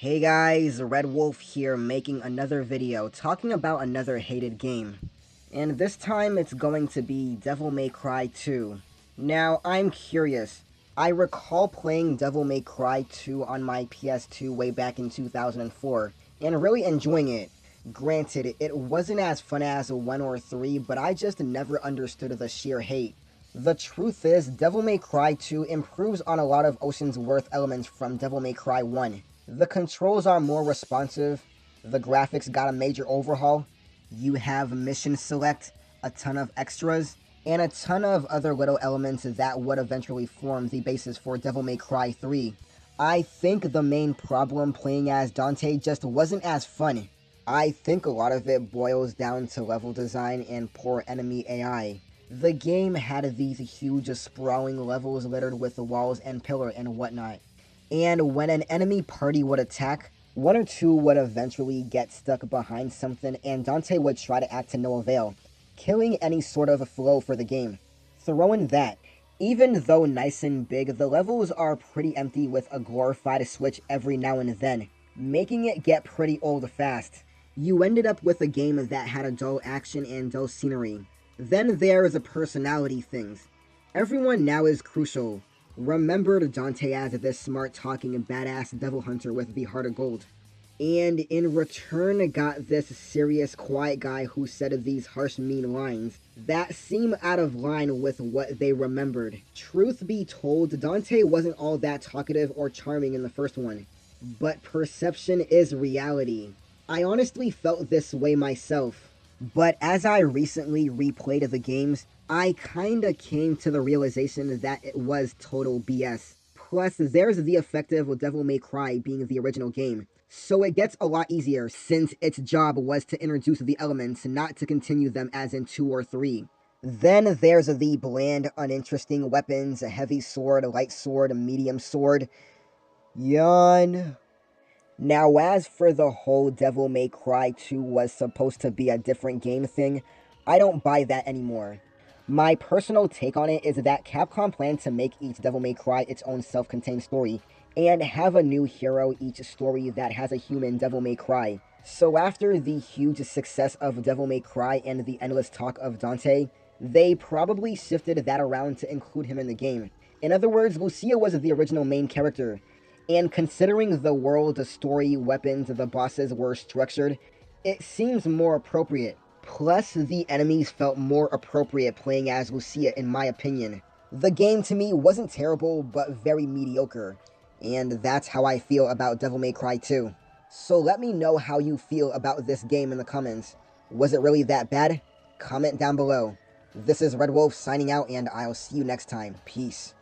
Hey guys, Red Wolf here making another video talking about another hated game. And this time it's going to be Devil May Cry 2. Now, I'm curious. I recall playing Devil May Cry 2 on my PS2 way back in 2004 and really enjoying it. Granted, it wasn't as fun as 1 or 3, but I just never understood the sheer hate. The truth is, Devil May Cry 2 improves on a lot of Ocean's Worth elements from Devil May Cry 1. The controls are more responsive, the graphics got a major overhaul, you have mission select, a ton of extras, and a ton of other little elements that would eventually form the basis for Devil May Cry 3. I think the main problem playing as Dante just wasn't as fun. I think a lot of it boils down to level design and poor enemy AI. The game had these huge sprawling levels littered with walls and pillar and whatnot. And when an enemy party would attack, one or two would eventually get stuck behind something and Dante would try to act to no avail, killing any sort of flow for the game. Throw in that, even though nice and big, the levels are pretty empty with a glorified switch every now and then, making it get pretty old fast. You ended up with a game that had a dull action and dull scenery. Then there's the personality things. Everyone now is crucial. Remembered Dante as this smart-talking badass devil hunter with the heart of gold. And in return got this serious quiet guy who said these harsh mean lines that seem out of line with what they remembered. Truth be told, Dante wasn't all that talkative or charming in the first one. But perception is reality. I honestly felt this way myself. But as I recently replayed the games, I kinda came to the realization that it was total BS. Plus, there's the effect of Devil May Cry being the original game, so it gets a lot easier since its job was to introduce the elements, not to continue them as in 2 or 3. Then there's the bland, uninteresting weapons, a heavy sword, a light sword, a medium sword. Yawn. Now, as for the whole Devil May Cry 2 was supposed to be a different game thing, I don't buy that anymore. My personal take on it is that Capcom planned to make each Devil May Cry its own self-contained story, and have a new hero each story that has a human Devil May Cry. So after the huge success of Devil May Cry and the endless talk of Dante, they probably shifted that around to include him in the game. In other words, Lucia was the original main character, and considering the world, the story, weapons, the bosses were structured, it seems more appropriate. Plus, the enemies felt more appropriate playing as Lucia in my opinion. The game to me wasn't terrible, but very mediocre. And that's how I feel about Devil May Cry 2. So let me know how you feel about this game in the comments. Was it really that bad? Comment down below. This is Red Wolf signing out, and I'll see you next time. Peace.